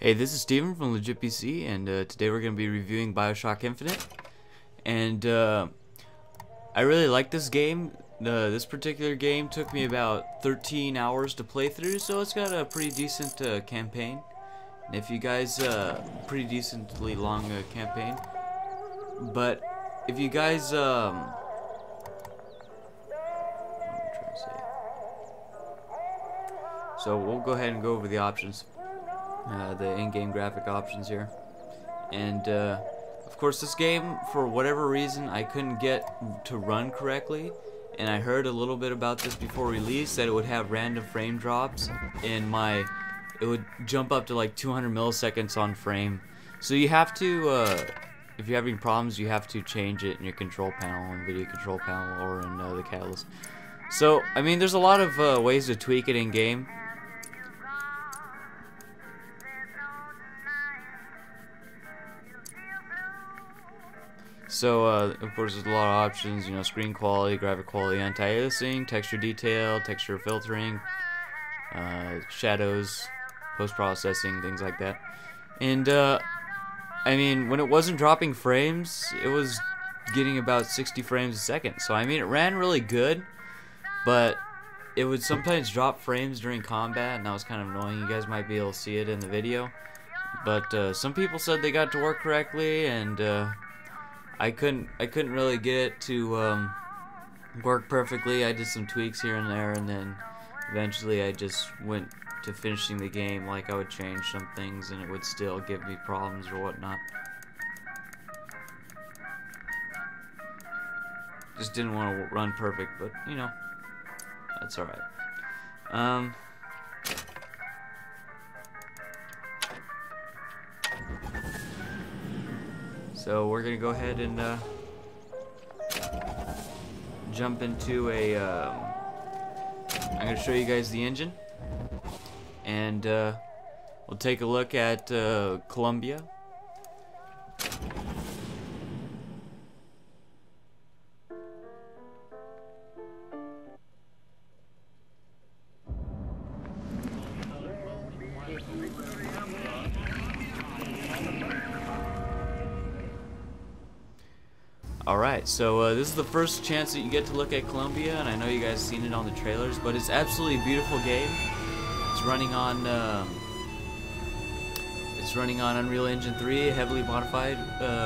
Hey, this is Steven from Legit PC, and today we're going to be reviewing Bioshock Infinite. And I really like this game. This particular game took me about 13 hours to play through, so it's got a pretty decent campaign. And if you guys, pretty decently long campaign. But if you guys, what am I trying to say? So we'll go ahead and go over the options. The in-game graphic options here, and of course this game, for whatever reason, I couldn't get to run correctly, and I heard a little bit about this before release, that it would have random frame drops in it would jump up to like 200 milliseconds on frame. So you have to, if you're having problems, you have to change it in your control panel, in video control panel, or in the catalyst. So I mean, there's a lot of ways to tweak it in game. So, of course, there's a lot of options, you know, screen quality, graphic quality, anti-aliasing, texture detail, texture filtering, shadows, post-processing, things like that. And, I mean, when it wasn't dropping frames, it was getting about 60 frames a second. So, I mean, it ran really good, but it would sometimes drop frames during combat, and that was kind of annoying. You guys might be able to see it in the video. But, some people said they got to work correctly, and, I couldn't really get it to work perfectly. I did some tweaks here and there, and then eventually I just went to finishing the game. Like, I would change some things and it would still give me problems or whatnot. Just didn't want to run perfect, but you know, that's alright. So we're gonna go ahead and jump into I'm gonna show you guys the engine, and we'll take a look at Columbia. Alright, so this is the first chance that you get to look at Columbia, and I know you guys seen it on the trailers, but it's absolutely a beautiful game. It's running on Unreal Engine 3, a heavily modified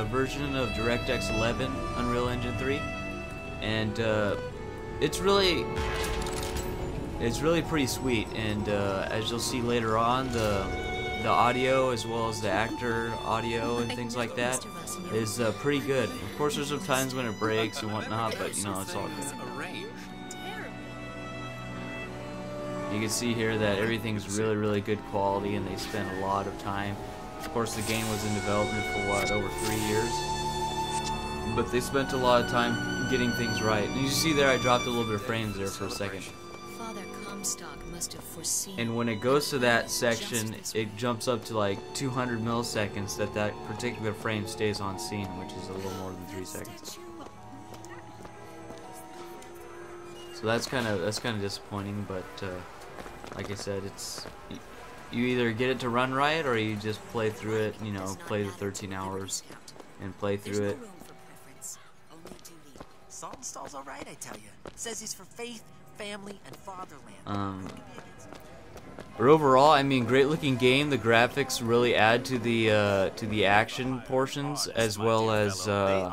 version of DirectX 11 Unreal Engine 3, and it's really pretty sweet. And as you'll see later on, the audio, as well as the actor audio and things like that, is pretty good. Of course, there's some times when it breaks and whatnot, but you know, it's all good. You can see here that everything's really good quality, and they spent a lot of time. Of course, the game was in development for what, over 3 years, but they spent a lot of time getting things right. And you see there, I dropped a little bit of frames there for a second. And when it goes to that section, it jumps up to like 200 milliseconds that particular frame stays on scene, which is a little more than 3 seconds. So that's kind of disappointing, but like I said, it's you either get it to run right, or you just play through it. You know, play the 13 hours and play through it. Saltonstall's all right, I tell you. Says he's for faith, family, and fatherland. But overall, I mean, great looking game. The graphics really add to the action portions, as well as the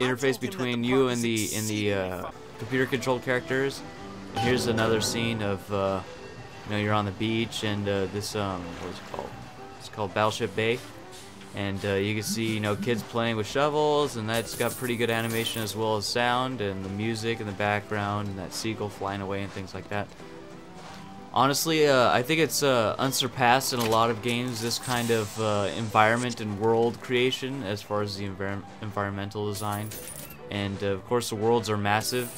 interface between you and the computer controlled characters. And here's another scene of you know, you're on the beach, and this what is it called? It's called Battleship Bay. And you can see, you know, kids playing with shovels, and that's got pretty good animation as well as sound, and the music in the background, and that seagull flying away and things like that. Honestly, I think it's unsurpassed in a lot of games, this kind of environment and world creation, as far as the environmental design. And of course the worlds are massive,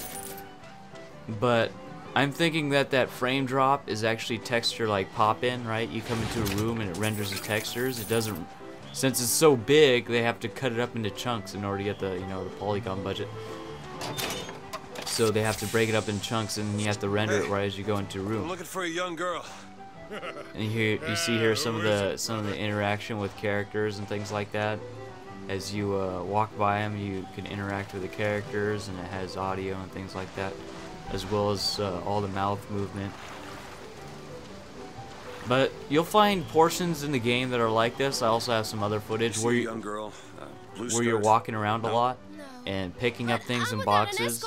but I'm thinking that frame drop is actually texture, like pop-in, right? You come into a room and it renders the textures. It doesn't. Since it's so big, they have to cut it up into chunks in order to get the, you know, the polygon budget. so they have to break it up in chunks, and you have to render it right as you go into a room. I'm looking for a young girl. And here you see here some of the interaction with characters and things like that. As you walk by them, you can interact with the characters, and it has audio and things like that, as well as all the mouth movement. But you'll find portions in the game that are like this. I also have some other footage where you're walking around a lot and picking up things in boxes.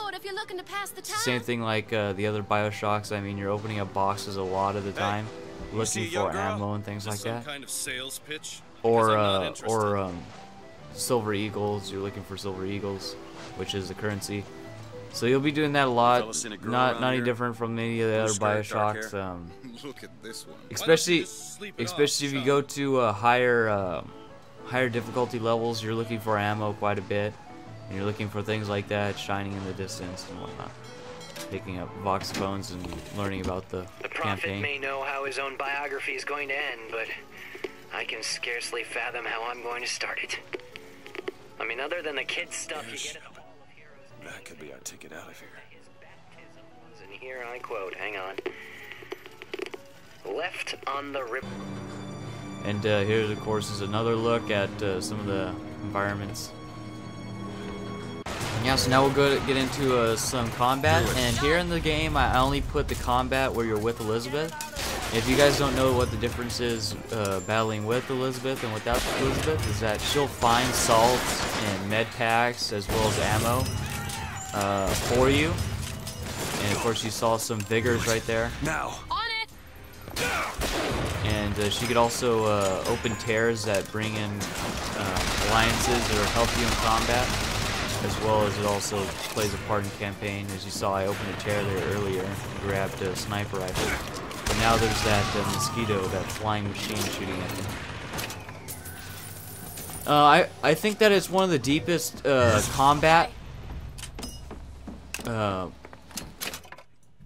Same thing like the other Bioshocks. I mean, you're opening up boxes a lot of the time, looking for ammo and things like that. Kind of sales pitch? Or Silver Eagles. You're looking for Silver Eagles, which is the currency. So you'll be doing that a lot. Not any different from any of the other Bioshocks. Look at this one. Especially if you go to higher difficulty levels, you're looking for ammo quite a bit, and you're looking for things like that shining in the distance and whatnot. Picking up vox bones and learning about the prophet campaign. may know how his own biography is going to end, but I can scarcely fathom how I'm going to start it. I mean, other than the kids stuff you get at the Hall of Heroes. That could be our ticket out of here. His baptism was, and here I quote, hang on. Left on the rip. And here, of course, is another look at some of the environments. Yeah, so now we'll get into some combat. And here in the game, I only put the combat where you're with Elizabeth. If you guys don't know what the difference is battling with Elizabeth and without Elizabeth, is that she'll find salts and med packs as well as ammo for you. And of course, you saw some vigors right there. Now. And she could also open tears that bring in alliances or help you in combat, as well as it also plays a part in campaign. As you saw, I opened a tear there earlier and grabbed a sniper rifle. But now there's that mosquito, that flying machine shooting at me. I think that it's one of the deepest combat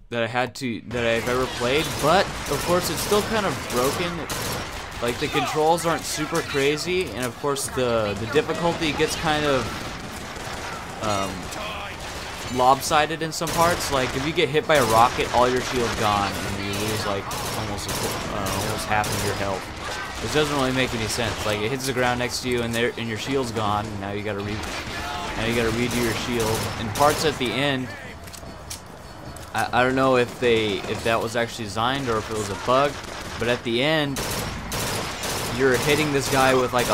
that I've ever played, but of course it's still kind of broken. Like, the controls aren't super crazy, and of course the difficulty gets kind of lopsided in some parts. Like, if you get hit by a rocket, all your shield's gone, and you lose like almost half of your health, which doesn't really make any sense. Like, it hits the ground next to you, and your shield's gone, and now you gotta redo your shield. And parts at the end, I don't know if that was actually designed or if it was a bug, but at the end, you're hitting this guy with like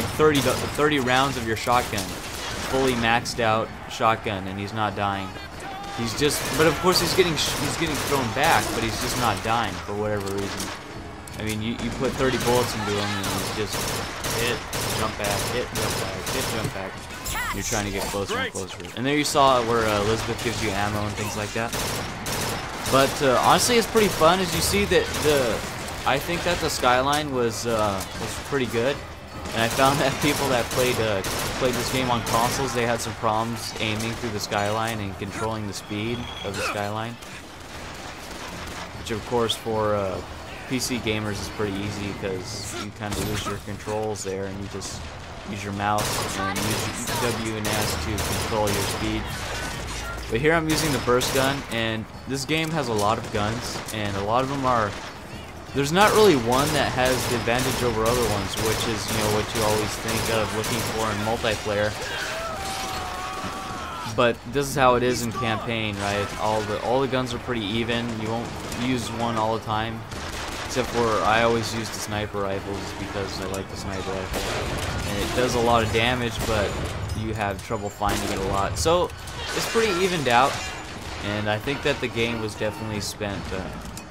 30 rounds of your shotgun, fully maxed out shotgun, and he's not dying. But of course he's getting thrown back, but he's just not dying for whatever reason. I mean, you put 30 bullets into him, and he's just hit, jump back, hit, jump back, hit, jump back. You're trying to get closer and closer. And there you saw where Elizabeth gives you ammo and things like that. But honestly, it's pretty fun. As you see that I think that the skyline was pretty good. And I found that people that played this game on consoles, they had some problems aiming through the skyline and controlling the speed of the skyline. Which of course for PC gamers is pretty easy, because you kind of lose your controls there and you just use your mouse and use W and S to control your speed. But here I'm using the burst gun, and this game has a lot of guns, and a lot of them are... There's not really one that has the advantage over other ones, which is, you know, what you always think of looking for in multiplayer. But this is how it is in campaign, right? All the guns are pretty even. You won't use one all the time, except for I always use the sniper rifles because I like the sniper rifle, and it does a lot of damage, but you have trouble finding it a lot. So it's pretty evened out, and I think that the game was definitely spent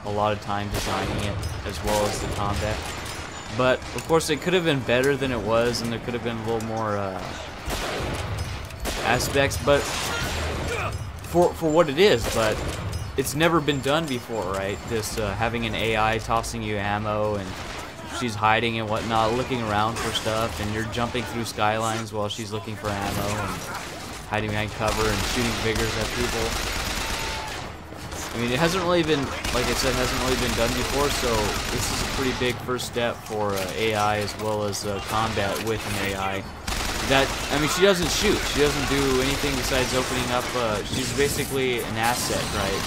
a lot of time designing it, as well as the combat. But of course it could have been better than it was, and there could have been a little more aspects, but for what it is. But it's never been done before, right? This having an AI tossing you ammo, and she's hiding and whatnot, looking around for stuff, and you're jumping through skylines while she's looking for ammo and hiding behind cover and shooting vigors at people. I mean, it hasn't really been, like I said, hasn't really been done before, so this is a pretty big first step for AI, as well as combat with an AI. I mean, she doesn't shoot. She doesn't do anything besides opening up. She's basically an asset, right?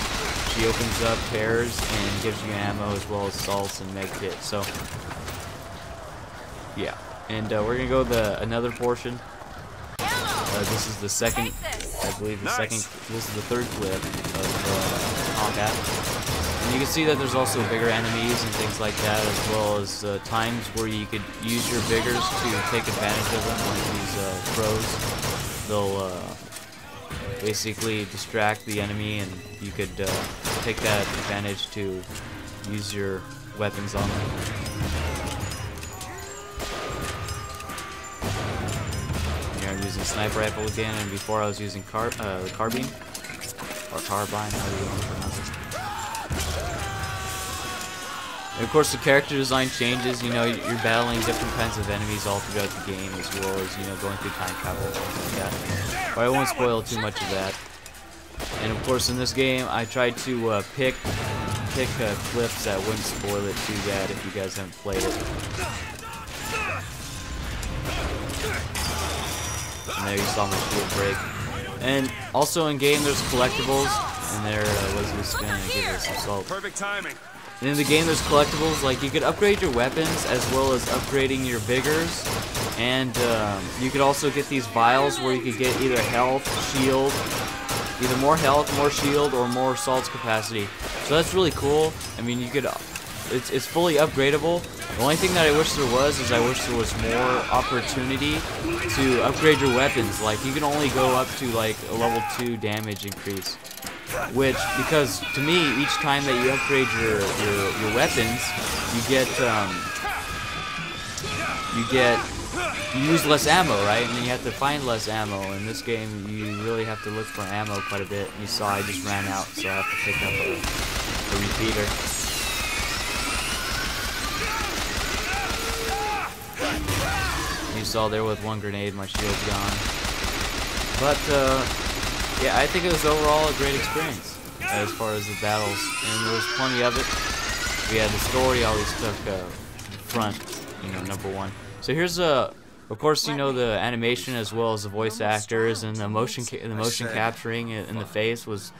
She opens up pairs and gives you ammo as well as salts and med kits. So, yeah. And we're gonna go to another portion. This is the second, I believe the second. This is the third clip of combat. And you can see that there's also bigger enemies and things like that, as well as times where you could use your biggers to take advantage of them, like these crows. They'll basically distract the enemy, and you could take that advantage to use your weapons on them. Here I'm using sniper rifle again, and before I was using carbine, or carbine, however you want to pronounce it. And of course, the character design changes. You know, you're battling different kinds of enemies all throughout the game, as well as, you know, going through time travel and things like that. But I won't spoil too much of that. And of course, in this game, I tried to pick clips that wouldn't spoil it too bad if you guys haven't played it. And there you saw my shield break. And also in game, there's collectibles. And there, Leslie spin and give us some salt. Perfect timing. And in the game, there's collectibles, like you could upgrade your weapons as well as upgrading your vigors, and you could also get these vials where you could get either health, shield, either more health, more shield, or more salts capacity. So that's really cool. I mean, you could, it's fully upgradable. The only thing that I wish there was is I wish there was more opportunity to upgrade your weapons. Like you can only go up to like a level 2 damage increase. Which, because to me, each time that you upgrade your weapons, you use less ammo, right? And then you have to find less ammo. In this game, you really have to look for ammo quite a bit. And you saw I just ran out, so I have to pick up a repeater. You saw there with one grenade, my shield's gone. But yeah, I think it was overall a great experience as far as the battles, and there was plenty of it. Yeah, the story always took front, you know, #1. So here's of course, you know, the animation as well as the voice actors and the motion capturing in the face was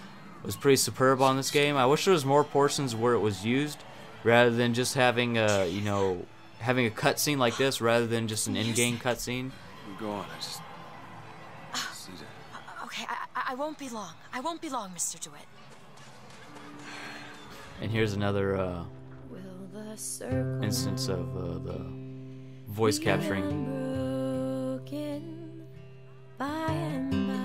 pretty superb on this game. I wish there was more portions where it was used, rather than just having you know, having a cutscene like this, rather than just an in-game cutscene. Go on, I just. Okay, I won't be long. I won't be long, Mr. DeWitt. And here's another instance of the voice capturing. By and by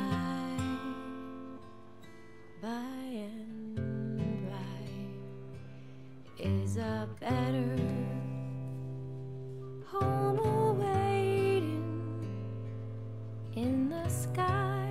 is a better home awaiting in the sky.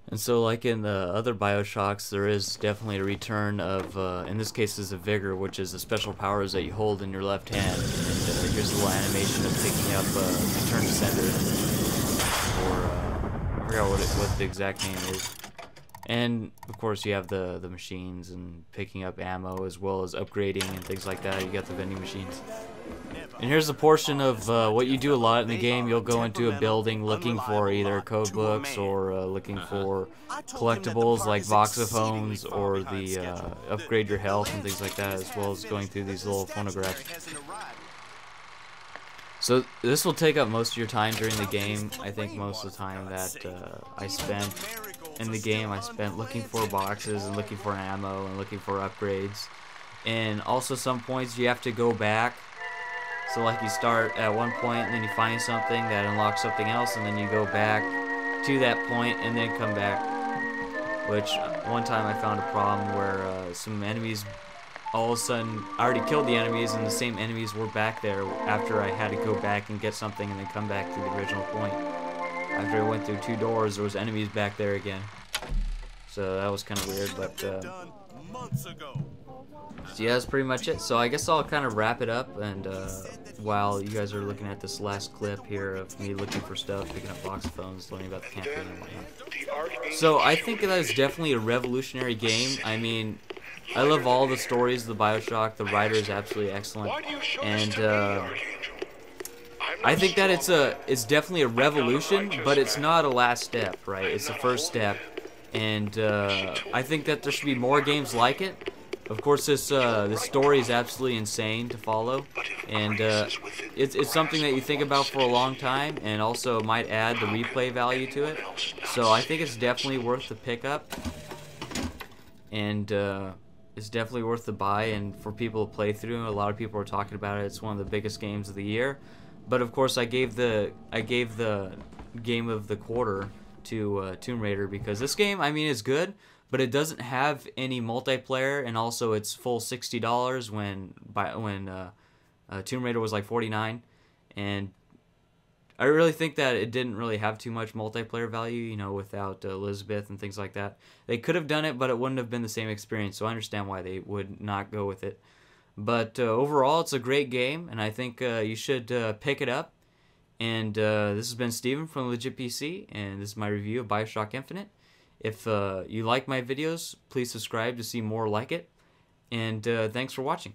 And so, like in the other Bioshocks, there is definitely a return of, in this case, is a Vigor, which is the special powers that you hold in your left hand. And here's a little animation of picking up Return to Sender, or I forgot what the exact name is. And of course, you have the machines and picking up ammo as well as upgrading and things like that. You got the vending machines. And here's a portion of what you do a lot in the game. You'll go into a building looking for either code books or looking for collectibles like voxophones or the upgrade your health and things like that, as well as going through these little phonographs. So this will take up most of your time during the game. I think most of the time that I spent in the game, I spent looking for boxes and looking for ammo and looking for upgrades. And also some points you have to go back. So like you start at one point and then you find something that unlocks something else, and then you go back to that point and then come back. Which one time I found a problem where some enemies, all of a sudden, I already killed the enemies and the same enemies were back there after I had to go back and get something and then come back to the original point. After I went through 2 doors, there was enemies back there again. So that was kind of weird, but so yeah, that's pretty much it. So I guess I'll kind of wrap it up, and while you guys are looking at this last clip here of me looking for stuff, picking up voxophones, learning about the campaign and whatnot. So I think that is definitely a revolutionary game. I mean, I love all the stories of the Bioshock. The writer is absolutely excellent, and I think that it's definitely a revolution, but it's not a last step, right? It's the first step, and I think that there should be more games like it. Of course, this story is absolutely insane to follow, and it's something that you think about for a long time, and also might add the replay value to it. So I think it's definitely worth the pickup, and it's definitely worth the buy, and for people to play through. A lot of people are talking about it. It's one of the biggest games of the year. But of course, I gave the game of the quarter to Tomb Raider, because this game, I mean, is good, but it doesn't have any multiplayer, and also it's full $60 when Tomb Raider was like $49, and I really think that it didn't really have too much multiplayer value, you know, without Elizabeth and things like that. They could have done it, but it wouldn't have been the same experience, so I understand why they would not go with it. But overall, it's a great game, and I think you should pick it up. And this has been Steven from Legit PC, and this is my review of Bioshock Infinite. If you like my videos, please subscribe to see more like it. And thanks for watching.